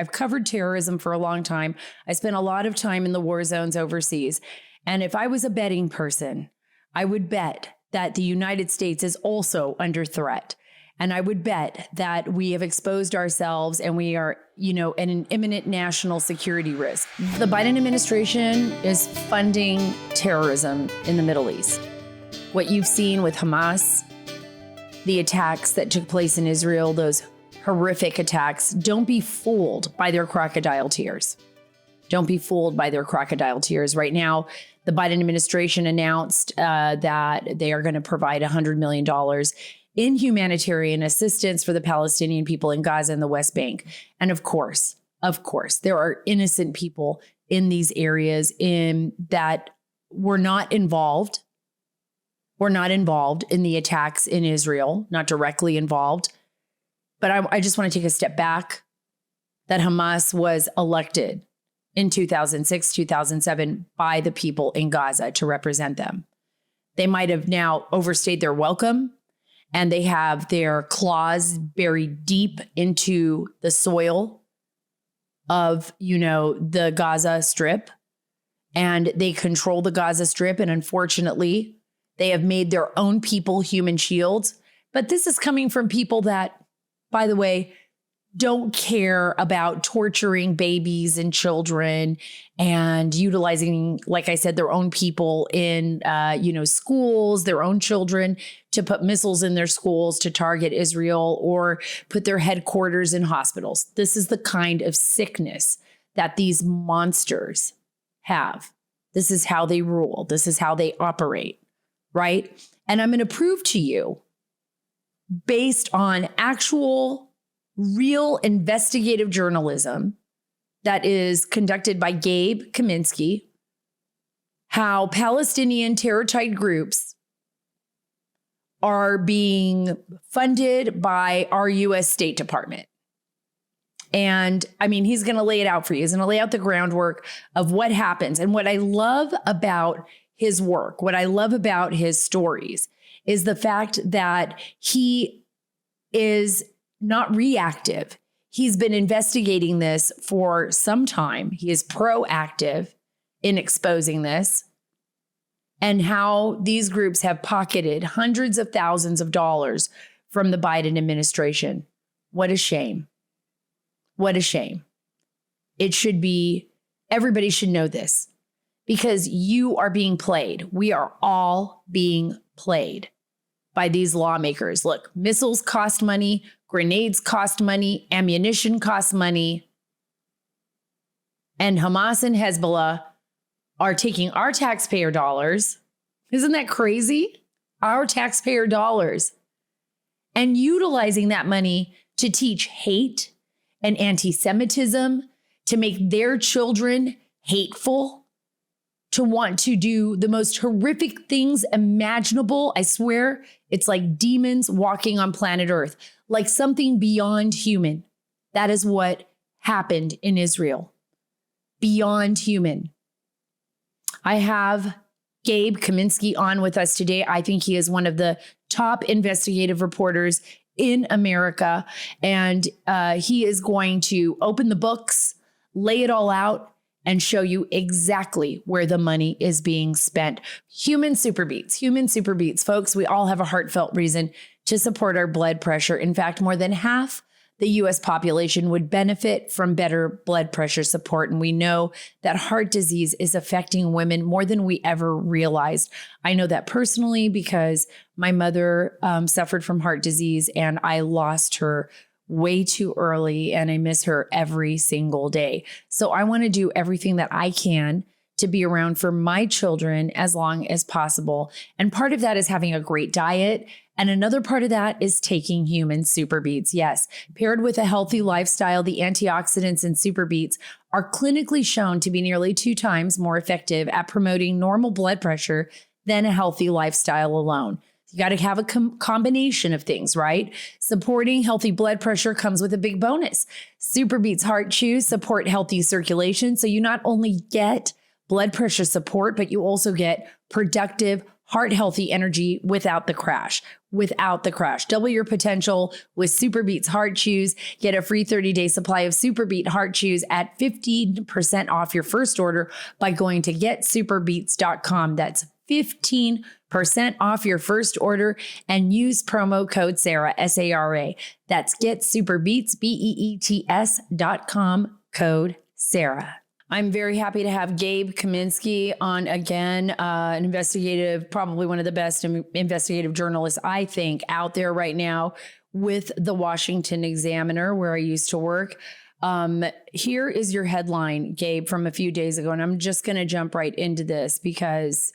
I've covered terrorism for a long time. I spent a lot of time in the war zones overseas. And if I was a betting person, I would bet that the United States is also under threat. And I would bet that we have exposed ourselves and we are, at an imminent national security risk. The Biden administration is funding terrorism in the Middle East. What you've seen with Hamas, the attacks that took place in Israel, those horrific attacks, don't be fooled by their crocodile tears. Don't be fooled by their crocodile tears. Right now, the Biden administration announced that they are going to provide $100 million in humanitarian assistance for the Palestinian people in Gaza and the West Bank. And of course, there are innocent people in these areas that were not involved in the attacks in Israel, not directly involved. But I just want to take a step back, that Hamas was elected in 2006, 2007 by the people in Gaza to represent them. They might have now overstayed their welcome, and they have their claws buried deep into the soil of, the Gaza Strip, and they control the Gaza Strip. And unfortunately, they have made their own people human shields. But this is coming from people that, by the way, don't care about torturing babies and children and utilizing, like I said, their own people in, schools, their own children, to put missiles in their schools to target Israel or put their headquarters in hospitals. This is the kind of sickness that these monsters have. This is how they rule. This is how they operate, right? And I'm going to prove to you, based on actual, real investigative journalism that is conducted by Gabe Kaminsky, how Palestinian terror-type groups are being funded by our U.S. State Department. And he's going to lay it out for you. He's going to lay out the groundwork of what happens. And what I love about his work, what I love about his stories, is the fact that he is not reactive. He's been investigating this for some time. He is proactive in exposing this, and how these groups have pocketed hundreds of thousands of dollars from the Biden administration. What a shame. What a shame. Everybody should know this, because you are being played. We are all being played by these lawmakers. Look, missiles cost money, grenades cost money, ammunition costs money. And Hamas and Hezbollah are taking our taxpayer dollars. Isn't that crazy? Our taxpayer dollars. And utilizing that money to teach hate and anti-Semitism, to make their children hateful, to want to do the most horrific things imaginable. I swear, it's like demons walking on planet Earth, like something beyond human. That is what happened in Israel. Beyond human. I have Gabe Kaminsky on with us today. I think he is one of the top investigative reporters in America, and he is going to open the books, lay it all out, and show you exactly where the money is being spent. Human super beats, folks. We all have a heartfelt reason to support our blood pressure. In fact, more than half the U.S. population would benefit from better blood pressure support. And we know that heart disease is affecting women more than we ever realized. I know that personally because my mother suffered from heart disease, and I lost her way too early, and I miss her every single day. So I want to do everything that I can to be around for my children as long as possible. And part of that is having a great diet. And another part of that is taking human super beats. Yes, paired with a healthy lifestyle, the antioxidants in super beats are clinically shown to be nearly 2 times more effective at promoting normal blood pressure than a healthy lifestyle alone. You got to have a combination of things, right? Supporting healthy blood pressure comes with a big bonus. Super Beets Heart Chews support healthy circulation. So you not only get blood pressure support, but you also get productive heart healthy energy without the crash. Double your potential with Super Beats heart chews. Get a free 30-day supply of Super Beat heart chews at 15% off your first order by going to getsuperbeats.com. That's 15% off your first order and use promo code Sara, S-A-R-A. That's getsuperbeats, BEETS.com, code Sara. I'm very happy to have Gabe Kaminsky on again, an investigative, probably one of the best investigative journalists, I think, out there right now with the Washington Examiner, where I used to work. Here is your headline, Gabe, from a few days ago. And I'm just going to jump right into this because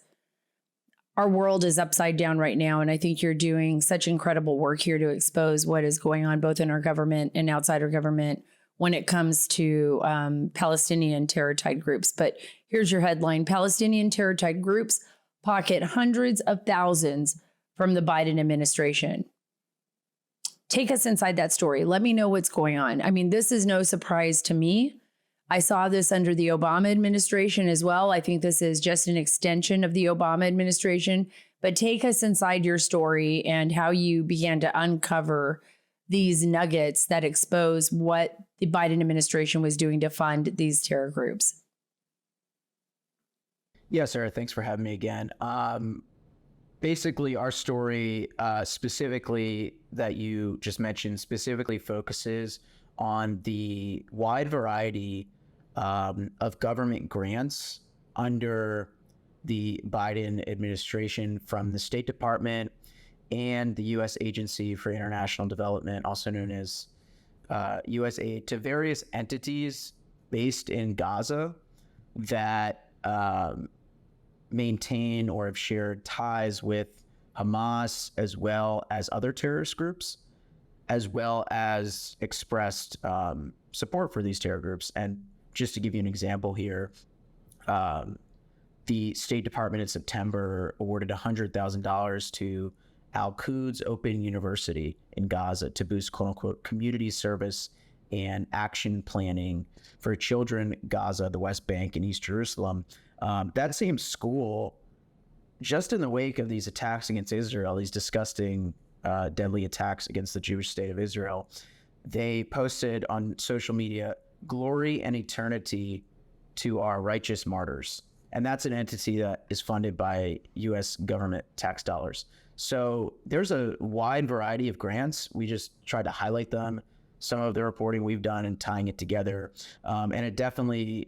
our world is upside down right now. And I think you're doing such incredible work here to expose what is going on both in our government and outside our government when it comes to Palestinian terror-tied groups. But here's your headline. Palestinian terror-tied groups pocket hundreds of thousands from the Biden administration. Take us inside that story. Let me know what's going on. I mean, this is no surprise to me. I saw this under the Obama administration as well. I think this is just an extension of the Obama administration. But take us inside your story and how you began to uncover these nuggets that expose what the Biden administration was doing to fund these terror groups. Yeah, Sarah, thanks for having me again. Basically, our story, specifically that you just mentioned, specifically focuses on the wide variety of government grants under the Biden administration from the State Department and the U.S. Agency for International Development, also known as USAID, to various entities based in Gaza that maintain or have shared ties with Hamas, as well as other terrorist groups, as well as expressed support for these terror groups. And just to give you an example here, the State Department in September awarded $100,000 to Al-Quds Open University in Gaza to boost quote-unquote community service and action planning for children in Gaza, the West Bank, and East Jerusalem. That same school, just in the wake of these attacks against Israel, these disgusting, deadly attacks against the Jewish state of Israel, they posted on social media, "Glory and eternity to our righteous martyrs." And that's an entity that is funded by U.S. government tax dollars. So there's a wide variety of grants. We just tried to highlight them, some of the reporting we've done and tying it together. And it definitely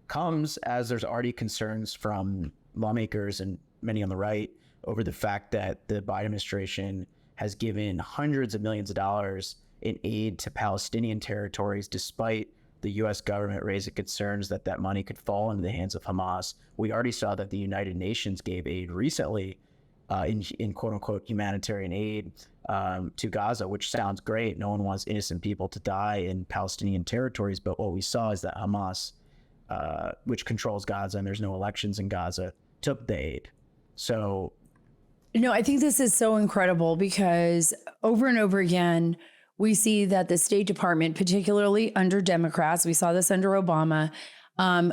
comes as there's already concerns from lawmakers and many on the right over the fact that the Biden administration has given hundreds of millions of dollars in aid to Palestinian territories, despite the U.S. government raising concerns that that money could fall into the hands of Hamas. We already saw that the United Nations gave aid recently in quote-unquote humanitarian aid to Gaza, which sounds great. No one wants innocent people to die in Palestinian territories. But what we saw is that Hamas, which controls Gaza, and there's no elections in Gaza, took the aid. So, no, I think this is so incredible because over and over again, we see that the State Department, particularly under Democrats, we saw this under Obama,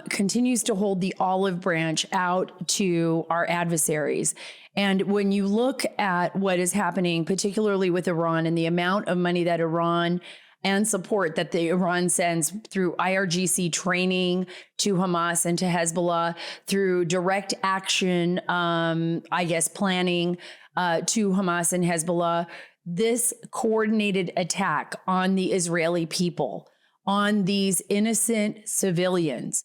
continues to hold the olive branch out to our adversaries. And when you look at what is happening, particularly with Iran and the amount of money that Iran and support that the Iran sends through IRGC training to Hamas and to Hezbollah, through direct action, planning to Hamas and Hezbollah, this coordinated attack on the Israeli people, on these innocent civilians,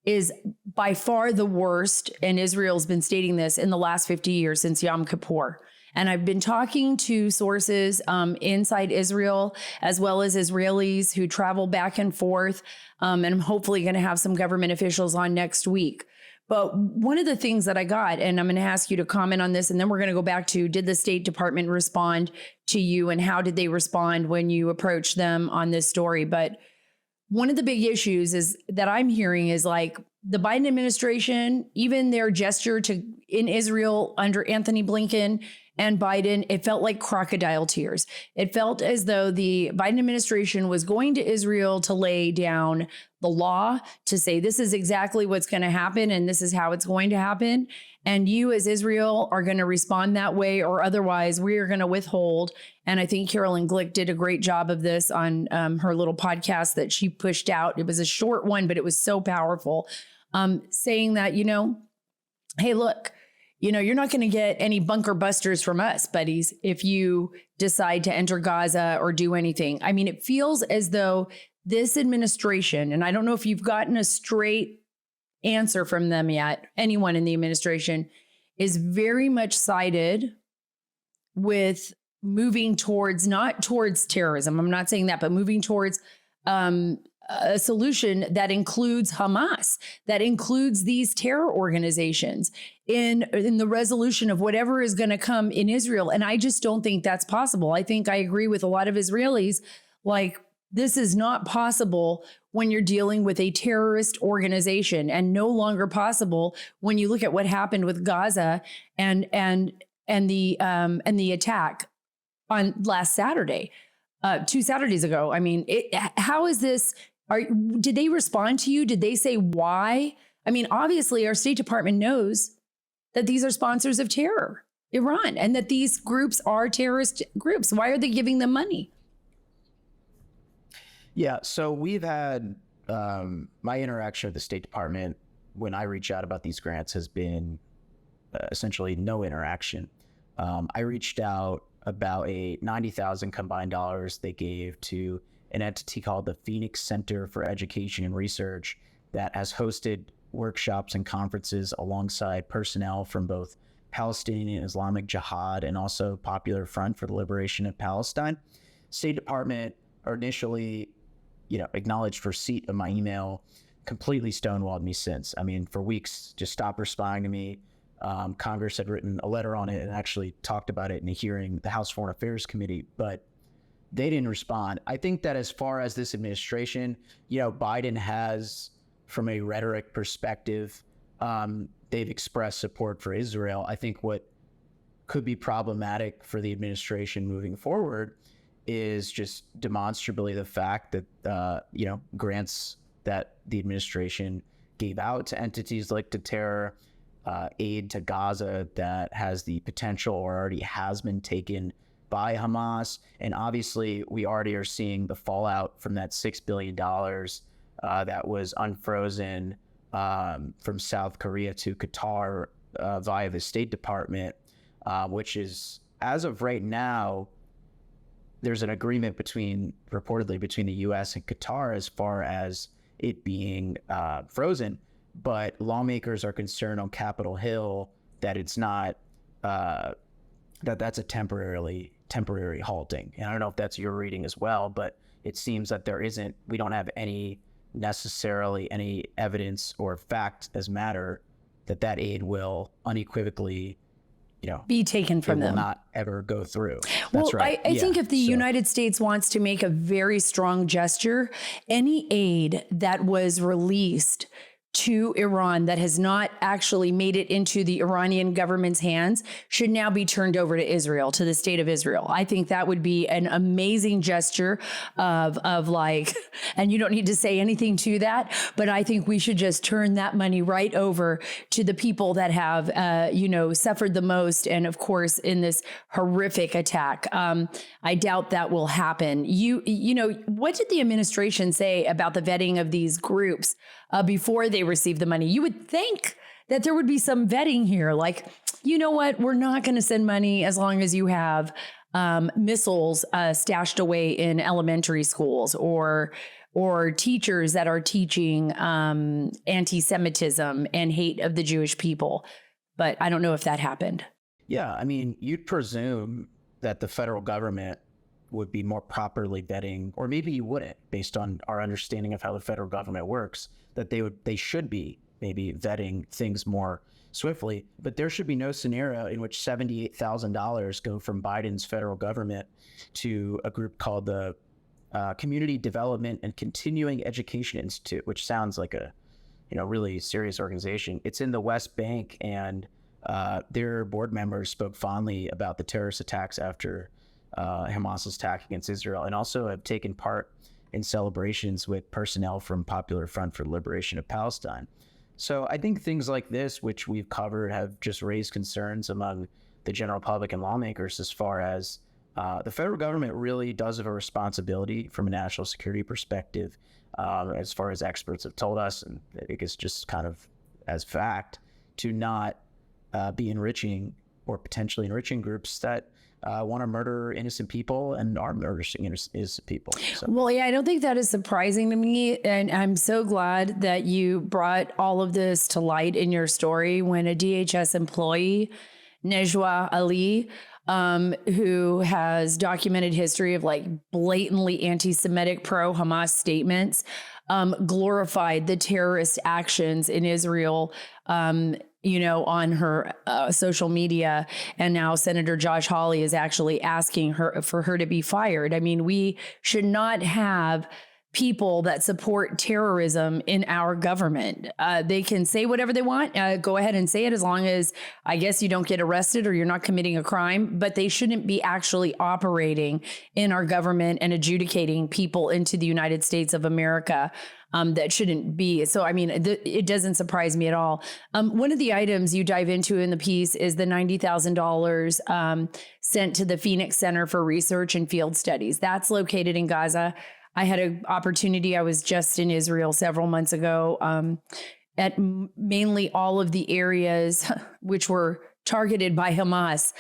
is by far the worst, and Israel's been stating this, in the last 50 years since Yom Kippur. And I've been talking to sources inside Israel, as well as Israelis who travel back and forth. And I'm hopefully going to have some government officials on next week. But one of the things that I got, and I'm going to ask you to comment on this, and then we're going to go back to, did the State Department respond to you, and how did they respond when you approached them on this story? But one of the big issues is that I'm hearing is like the Biden administration, even their gesture in Israel under Anthony Blinken and Biden, it felt like crocodile tears. It felt as though the Biden administration was going to Israel to lay down the law, to say this is exactly what's going to happen and this is how it's going to happen. And you as Israel are going to respond that way, or otherwise we are going to withhold. And I think Carolyn Glick did a great job of this on her little podcast that she pushed out. It was a short one, but it was so powerful, saying that, hey, look, you're not going to get any bunker busters from us, buddies, if you decide to enter Gaza or do anything. I mean, it feels as though this administration, and I don't know if you've gotten a straight answer from them yet, anyone in the administration, is very much sided with moving towards, not towards terrorism, I'm not saying that, but moving towards a solution that includes Hamas, that includes these terror organizations in the resolution of whatever is going to come in Israel. And I just don't think that's possible. I think I agree with a lot of Israelis, like, this is not possible when you're dealing with a terrorist organization, and no longer possible when you look at what happened with Gaza and the attack on last Saturday, 2 Saturdays ago. I mean, how is this? Did they respond to you? Did they say why? I mean, obviously, our State Department knows that these are sponsors of terror, Iran, and that these groups are terrorist groups. Why are they giving them money? Yeah, so we've had my interaction with the State Department when I reach out about these grants has been essentially no interaction. I reached out about a $90,000 combined dollars they gave to an entity called the Phoenix Center for Education and Research that has hosted workshops and conferences alongside personnel from both Palestinian Islamic Jihad and also Popular Front for the Liberation of Palestine. State Department initially, acknowledged receipt of my email, completely stonewalled me since. I mean, for weeks, just stopped responding to me. Congress had written a letter on it and actually talked about it in a hearing, the House Foreign Affairs Committee, but they didn't respond. I think that as far as this administration, Biden has, from a rhetoric perspective, they've expressed support for Israel. I think what could be problematic for the administration moving forward is just demonstrably the fact that, grants that the administration gave out to entities linked to terror, aid to Gaza that has the potential or already has been taken by Hamas. And obviously, we already are seeing the fallout from that $6 billion that was unfrozen from South Korea to Qatar via the State Department, which is, as of right now, there's an agreement reportedly between the U.S. and Qatar as far as it being frozen, but lawmakers are concerned on Capitol Hill that it's not that's a temporary halting. And I don't know if that's your reading as well, but it seems that we don't have necessarily any evidence or fact as matter that aid will unequivocally be taken from them. Will not ever go through. That's right. I think if the United States wants to make a very strong gesture, any aid that was released to Iran that has not actually made it into the Iranian government's hands should now be turned over to Israel, to the state of Israel. I think that would be an amazing gesture of like, and you don't need to say anything to that, but I think we should just turn that money right over to the people that have, suffered the most. And of course, in this horrific attack, I doubt that will happen. What did the administration say about the vetting of these groups before they receive the money? You would think that there would be some vetting here. Like, you know what? We're not going to send money as long as you have missiles stashed away in elementary schools or teachers that are teaching anti-Semitism and hate of the Jewish people. But I don't know if that happened. Yeah, I mean, you'd presume that the federal government would be more properly vetting, or maybe you wouldn't, based on our understanding of how the federal government works, that they should be maybe vetting things more swiftly. But there should be no scenario in which $78,000 go from Biden's federal government to a group called the Community Development and Continuing Education Institute, which sounds like a really serious organization. It's in the West Bank and their board members spoke fondly about the terrorist attacks after Hamas's attack against Israel, and also have taken part in celebrations with personnel from Popular Front for the Liberation of Palestine. So I think things like this, which we've covered, have just raised concerns among the general public and lawmakers as far as the federal government really does have a responsibility from a national security perspective, as far as experts have told us, and I think it's just kind of as fact, to not be enriching or potentially enriching groups that want to murder innocent people and are murdering innocent people. So. Well, yeah, I don't think that is surprising to me. And I'm so glad that you brought all of this to light in your story when a DHS employee, Nejwa Ali, who has documented history of like blatantly anti-Semitic pro-Hamas statements, glorified the terrorist actions in Israel, on her social media. And now Senator Josh Hawley is actually asking for her to be fired. I mean, we should not have people that support terrorism in our government. They can say whatever they want. Go ahead and say it, as long as, I guess, you don't get arrested or you're not committing a crime, but they shouldn't be actually operating in our government and adjudicating people into the United States of America. That shouldn't be. So, I mean, it doesn't surprise me at all. One of the items you dive into in the piece is the $90,000 sent to the Phoenix Center for Research and Field Studies. That's located in Gaza. I had an opportunity. I was just in Israel several months ago at mainly all of the areas which were targeted by Hamas,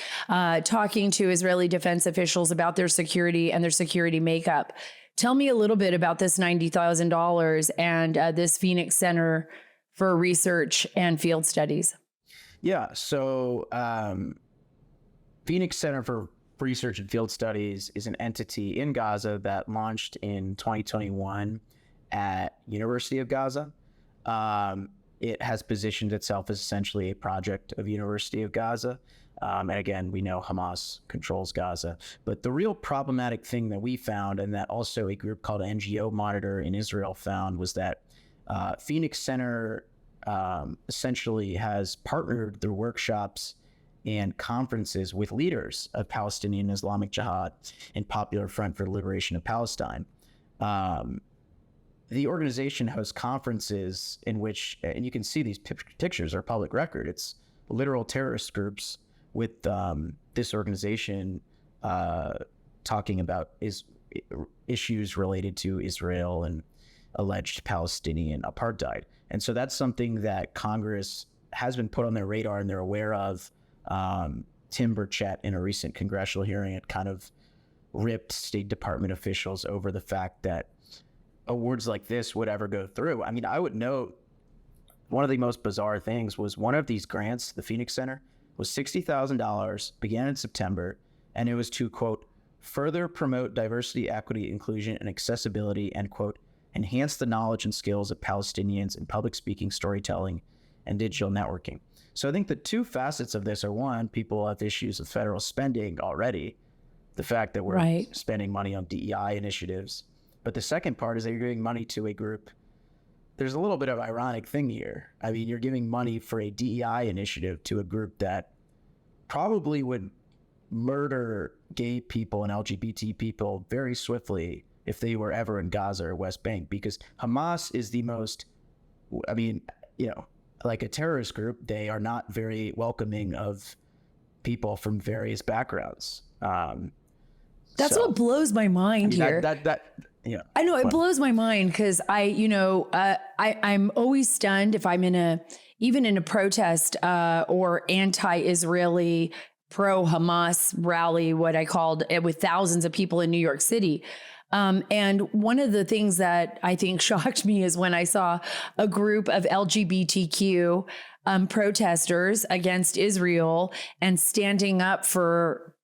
talking to Israeli defense officials about their security and their security makeup. Tell me a little bit about this $90,000 and this Phoenix Center for Research and Field Studies. Yeah, so Phoenix Center for Research and Field Studies is an entity in Gaza that launched in 2021 at University of Gaza. It has positioned itself as essentially a project of University of Gaza. And again, we know Hamas controls Gaza. But the real problematic thing that we found, and that also a group called NGO Monitor in Israel found, was that Phoenix Center essentially has partnered their workshops and conferences with leaders of Palestinian Islamic Jihad and Popular Front for the Liberation of Palestine. The organization hosts conferences in which, and you can see these pictures are public record, it's literal terrorist groups with this organization talking about issues related to Israel and alleged Palestinian apartheid. And so that's something that Congress has been put on their radar and they're aware of. Tim Burchett, in a recent congressional hearing, had kind of ripped State Department officials over the fact that awards like this would ever go through. I mean, I would note one of the most bizarre things was one of these grants, the Phoenix Center, was $60,000, began in September, and it was to, quote, further promote diversity, equity, inclusion, and accessibility, and, quote, enhance the knowledge and skills of Palestinians in public speaking, storytelling, and digital networking. So I think the two facets of this are, one, people have issues with federal spending already, the fact that we're spending money on DEI initiatives. But the second part is that you're giving money to a group. There's a little bit of ironic thing here. I mean, you're giving money for a DEI initiative to a group that probably would murder gay people and LGBT people very swiftly if they were ever in Gaza or West Bank, because Hamas is the most, I mean, like a terrorist group, they are not very welcoming of people from various backgrounds. That's what blows my mind here. I know it blows my mind because I'm always stunned if I'm even in a protest or anti-Israeli pro-Hamas rally, what I called it, with thousands of people in New York City. And one of the things that I think shocked me is when I saw a group of LGBTQ protesters against Israel and standing up for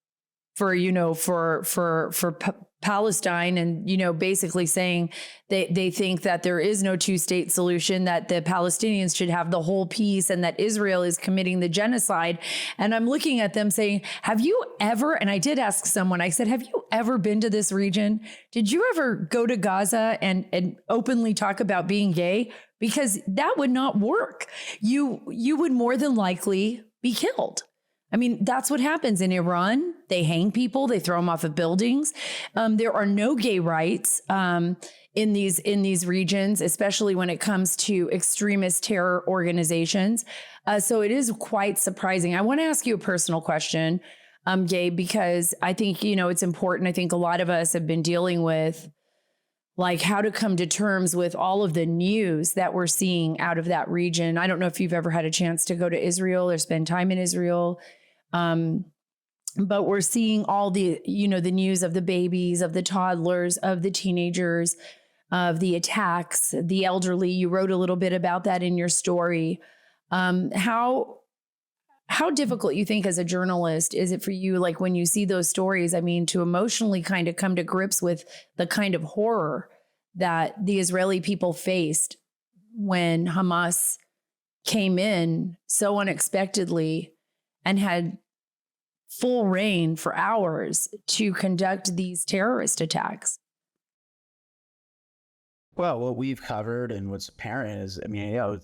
Palestine, and basically saying they think that there is no two-state solution, that the Palestinians should have the whole piece, and that Israel is committing the genocide. And I'm looking at them saying, have you ever, and I did ask someone, I said, have you ever been to this region? Did you ever go to Gaza and openly talk about being gay? Because that would not work. You would more than likely be killed. I mean, that's what happens in Iran. They hang people, they throw them off of buildings. There are no gay rights in these regions, especially when it comes to extremist terror organizations. So it is quite surprising. I want to ask you a personal question, Gabe, because I think, it's important. I think a lot of us have been dealing with like how to come to terms with all of the news that we're seeing out of that region. I don't know if you've ever had a chance to go to Israel or spend time in Israel. But we're seeing all the news of the babies, of the toddlers, of the teenagers, of the attacks, the elderly. You wrote a little bit about that in your story. How difficult you think as a journalist is it for you, like when you see those stories, I mean, to emotionally kind of come to grips with the kind of horror that the Israeli people faced when Hamas came in so unexpectedly and had full reign for hours to conduct these terrorist attacks? Well, what we've covered and what's apparent is,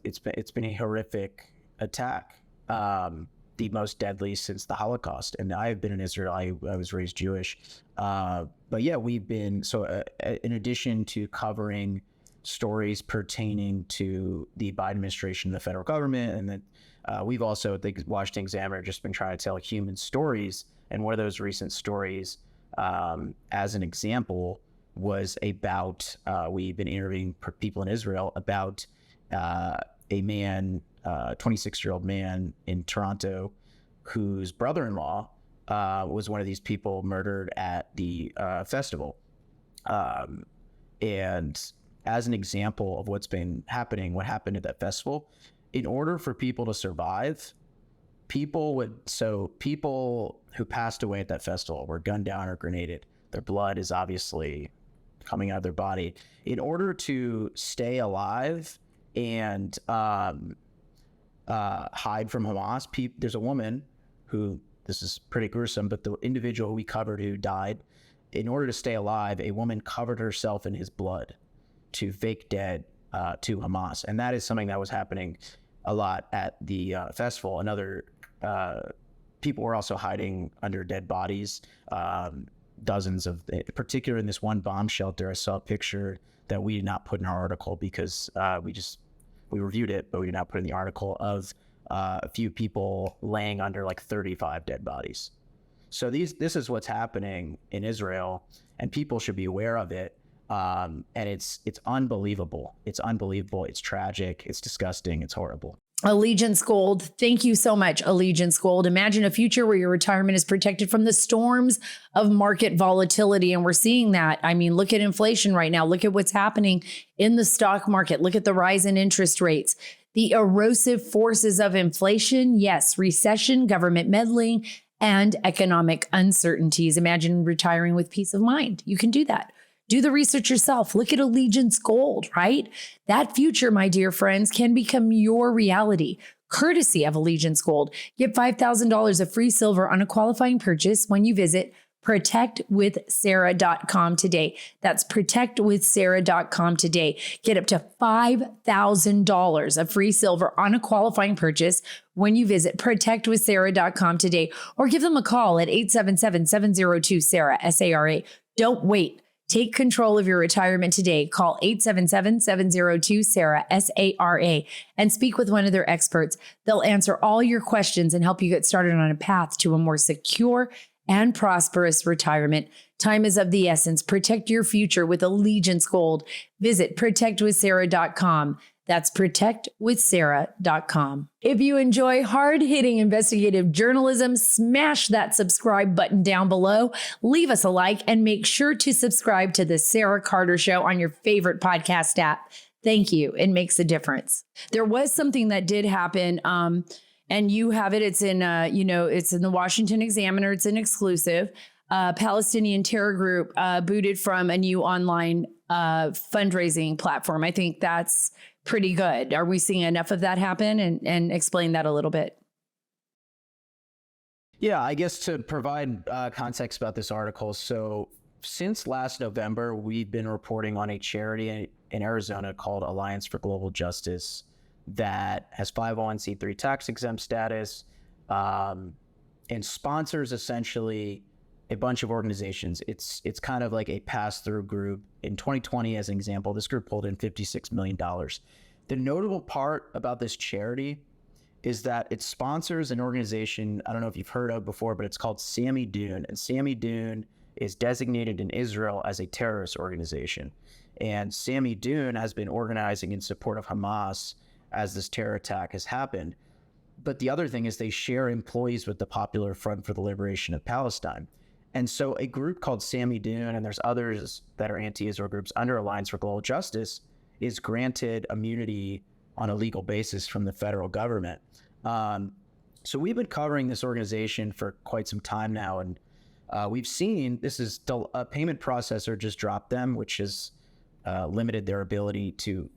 it's been a horrific attack, the most deadly since the Holocaust. And I've been in Israel. I was raised Jewish, but yeah, we've been in addition to covering stories pertaining to the Biden administration, the federal government, and then we've also, the Washington Examiner, just been trying to tell human stories. And one of those recent stories, as an example, was about, we've been interviewing people in Israel about a man, 26-year-old man in Toronto, whose brother-in-law was one of these people murdered at the festival. And as an example of what's been happening, what happened at that festival, in order for people to survive, people who passed away at that festival were gunned down or grenaded. Their blood is obviously coming out of their body. In order to stay alive and hide from Hamas, there's a woman who, this is pretty gruesome, but the individual we covered who died, in order to stay alive, a woman covered herself in his blood to fake dead to Hamas. And that is something that was happening a lot at the festival. And other people were also hiding under dead bodies. Dozens of, particularly in this one bomb shelter, I saw a picture that we did not put in our article because we reviewed it, but we did not put in the article, of a few people laying under like 35 dead bodies. So this is what's happening in Israel, and people should be aware of it. And it's unbelievable. It's unbelievable. It's tragic. It's disgusting. It's horrible. Allegiance Gold, thank you so much, Allegiance Gold. Imagine a future where your retirement is protected from the storms of market volatility. And we're seeing that. I mean, look at inflation right now. Look at what's happening in the stock market. Look at the rise in interest rates. The erosive forces of inflation, yes, recession, government meddling, and economic uncertainties. Imagine retiring with peace of mind. You can do that. Do the research yourself. Look at Allegiance Gold, right? That future, my dear friends, can become your reality, courtesy of Allegiance Gold. Get $5,000 of free silver on a qualifying purchase when you visit protectwithsara.com today. That's protectwithsara.com today. Get up to $5,000 of free silver on a qualifying purchase when you visit protectwithsara.com today, or give them a call at 877-702-SARA, S-A-R-A. Don't wait. Take control of your retirement today. Call 877-702-SARA, S-A-R-A, and speak with one of their experts. They'll answer all your questions and help you get started on a path to a more secure and prosperous retirement. Time is of the essence. Protect your future with Allegiance Gold. Visit protectwithsara.com. That's protectwithsara.com. If you enjoy hard-hitting investigative journalism, smash that subscribe button down below, leave us a like, and make sure to subscribe to the Sara Carter Show on your favorite podcast app. Thank you. It makes a difference. There was something that did happen, and you have it. It's in, it's in the Washington Examiner. It's an exclusive. Palestinian terror group booted from a new online fundraising platform. I think that's pretty good. Are we seeing enough of that happen? And explain that a little bit. Yeah, I guess to provide context about this article. So since last November, we've been reporting on a charity in Arizona called Alliance for Global Justice that has 501c3 tax exempt status. and sponsors essentially a bunch of organizations. It's kind of like a pass-through group. In 2020, as an example, this group pulled in $56 million. The notable part about this charity is that it sponsors an organization I don't know if you've heard of before, but it's called Sami Dune. And Sami Dune is designated in Israel as a terrorist organization. And Sami Dune has been organizing in support of Hamas as this terror attack has happened. But the other thing is they share employees with the Popular Front for the Liberation of Palestine. And so a group called Sami Dune, and there's others that are anti-Israel groups under Alliance for Global Justice, is granted immunity on a legal basis from the federal government. So we've been covering this organization for quite some time now, and we've seen this is still a payment processor just dropped them, which has limited their ability to,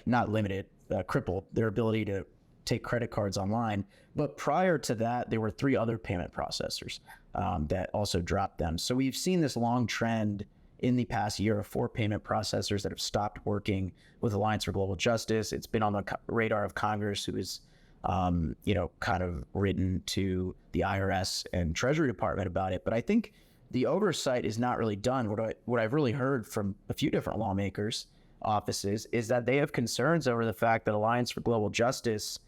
not limited, crippled their ability to take credit cards online. But prior to that, there were 3 other payment processors that also dropped them. So we've seen this long trend in the past year of 4 payment processors that have stopped working with Alliance for Global Justice. It's been on the radar of Congress, who is, kind of written to the IRS and Treasury Department about it. But I think the oversight is not really done. What I've really heard from a few different lawmakers' offices is that they have concerns over the fact that Alliance for Global Justice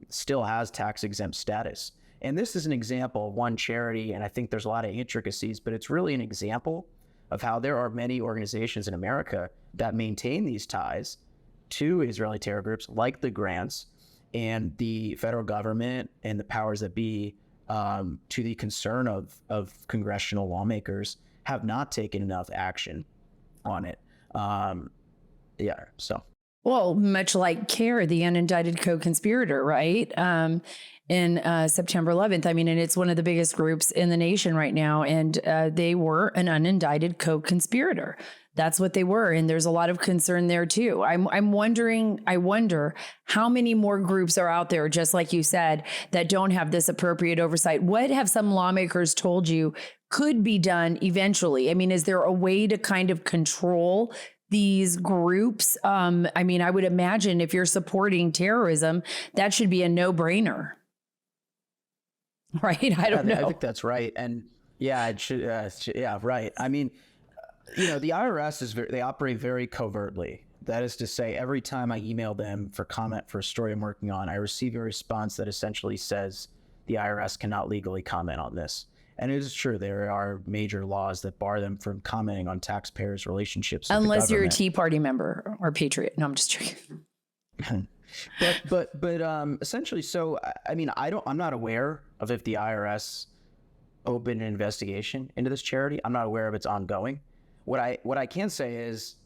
still has tax-exempt status. And this is an example of one charity, and I think there's a lot of intricacies, but it's really an example of how there are many organizations in America that maintain these ties to Israeli terror groups, like the grants, and the federal government and the powers that be, to the concern of congressional lawmakers, have not taken enough action on it. Well, much like CARE, the unindicted co-conspirator, right? In September 11th. I mean, and it's one of the biggest groups in the nation right now. And they were an unindicted co-conspirator. That's what they were. And there's a lot of concern there too. I wonder how many more groups are out there, just like you said, that don't have this appropriate oversight. What have some lawmakers told you could be done eventually? I mean, is there a way to kind of control these groups? I mean, I would imagine if you're supporting terrorism, that should be a no-brainer. Right? I don't know. I think that's right. And yeah, it should. Yeah, right. I mean, the IRS they operate very covertly. That is to say, every time I email them for comment for a story I'm working on, I receive a response that essentially says the IRS cannot legally comment on this. And it is true, there are major laws that bar them from commenting on taxpayers' relationships with unless the you're a government. Tea Party member or patriot. No, I'm just joking. But essentially, so I mean, I'm not aware of if the IRS opened an investigation into this charity. I'm not aware of its ongoing. What I can say is,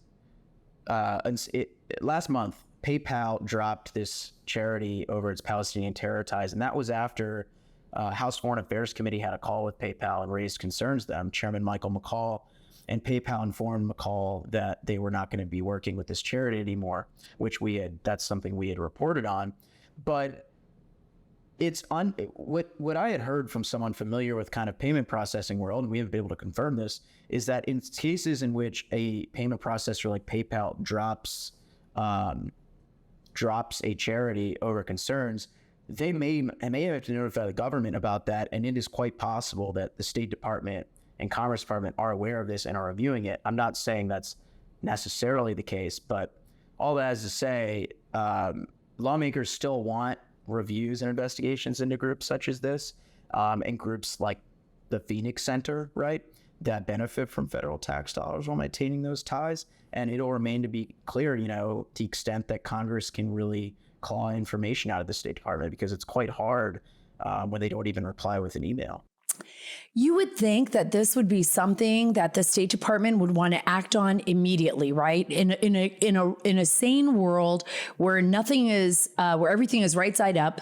last month, PayPal dropped this charity over its Palestinian terror ties, and that was after House Foreign Affairs Committee had a call with PayPal and raised concerns to them. Chairman Michael McCall and PayPal informed McCall that they were not going to be working with this charity anymore, which that's something we had reported on. But what I had heard from someone familiar with kind of payment processing world, and we have been able to confirm this, is that in cases in which a payment processor like PayPal drops a charity over concerns, they may have to notify the government about that, and it is quite possible that the State Department and Commerce Department are aware of this and are reviewing it. I'm not saying that's necessarily the case, but all that is to say, lawmakers still want reviews and investigations into groups such as this, and groups like the Phoenix Center, right, that benefit from federal tax dollars while maintaining those ties. And it'll remain to be clear, the extent that Congress can really claw information out of the State Department, because it's quite hard when they don't even reply with an email. You would think that this would be something that the State Department would want to act on immediately, right? In a sane world where nothing is, where everything is right side up,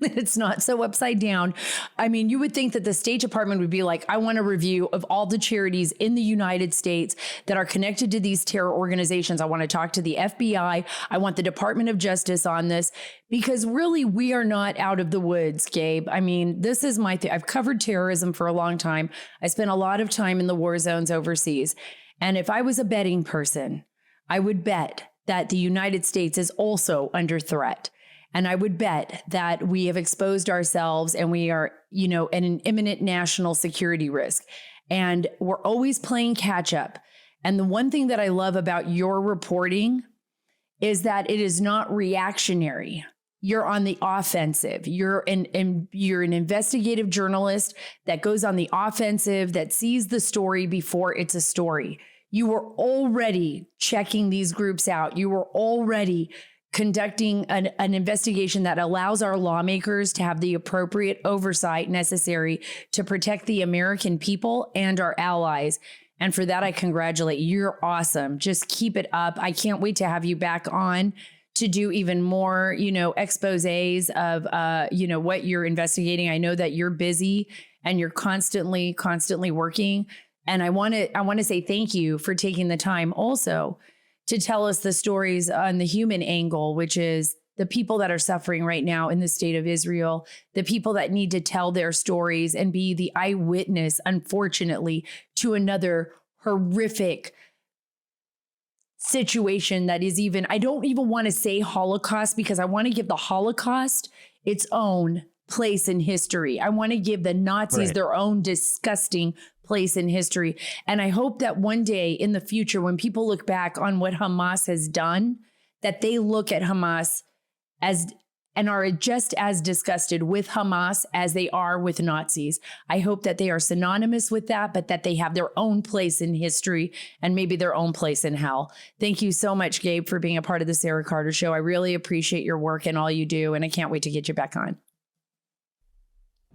it's not so upside down. I mean, you would think that the State Department would be like, I want a review of all the charities in the United States that are connected to these terror organizations. I want to talk to the FBI. I want the Department of Justice on this, because really we are not out of the woods, Gabe. I mean, this is my thing. I've covered terrorism for a long time. I spent a lot of time in the war zones overseas. And if I was a betting person, I would bet that the United States is also under threat. And I would bet that we have exposed ourselves and we are, at an imminent national security risk. And we're always playing catch up. And the one thing that I love about your reporting is that it is not reactionary. You're on the offensive. You're an investigative journalist that goes on the offensive, that sees the story before it's a story. You were already checking these groups out. You were already conducting an investigation that allows our lawmakers to have the appropriate oversight necessary to protect the American people and our allies. And for that, I congratulate you. You're awesome. Just keep it up. I can't wait to have you back on to do even more, exposés of, what you're investigating. I know that you're busy and you're constantly working. And I want to say thank you for taking the time also to tell us the stories on the human angle, which is the people that are suffering right now in the state of Israel, the people that need to tell their stories and be the eyewitness, unfortunately, to another horrific situation that is I don't even want to say Holocaust, because I want to give the Holocaust its own place in history. I want to give the Nazis their own disgusting place in history. And I hope that one day in the future, when people look back on what Hamas has done, that they look at Hamas and are just as disgusted with Hamas as they are with Nazis. I hope that they are synonymous with that, but that they have their own place in history and maybe their own place in hell. Thank you so much, Gabe, for being a part of the Sara Carter Show. I really appreciate your work and all you do, and I can't wait to get you back on.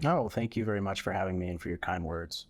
Oh, thank you very much for having me and for your kind words.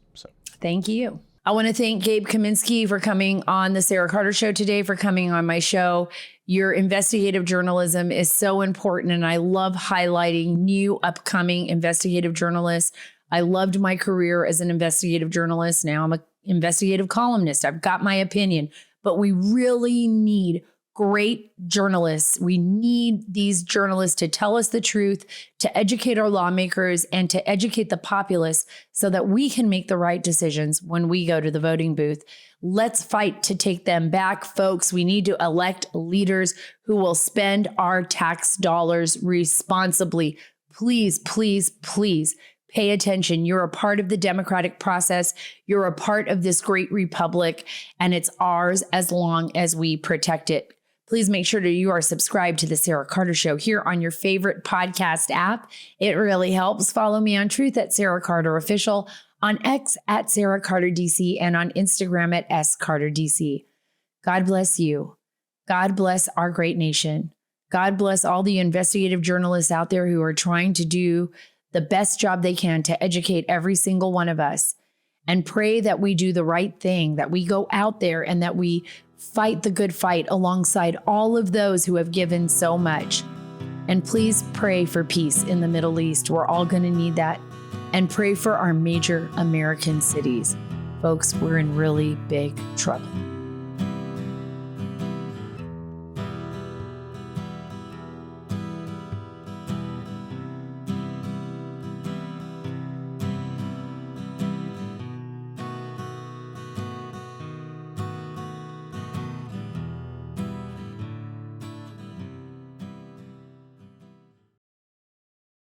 Thank you. I want to thank Gabe Kaminsky for coming on the Sara Carter Show today, for coming on my show. Your investigative journalism is so important, and I love highlighting new upcoming investigative journalists. I loved my career as an investigative journalist. Now I'm an investigative columnist. I've got my opinion, but we really need great journalists. We need these journalists to tell us the truth, to educate our lawmakers, and to educate the populace so that we can make the right decisions when we go to the voting booth. Let's fight to take them back, folks. We need to elect leaders who will spend our tax dollars responsibly. Please, please, please pay attention. You're a part of the democratic process. You're a part of this great republic, and it's ours as long as we protect it. Please make sure that you are subscribed to the Sara Carter Show here on your favorite podcast app. It really helps. Follow me on Truth at Sara Carter Official, on X at Sara Carter DC, and on Instagram at SCarterDC. God bless you. God bless our great nation. God bless all the investigative journalists out there who are trying to do the best job they can to educate every single one of us. And pray that we do the right thing, that we go out there and that we fight the good fight alongside all of those who have given so much. And please pray for peace in the Middle East. We're all going to need that. And pray for our major American cities. Folks, we're in really big trouble.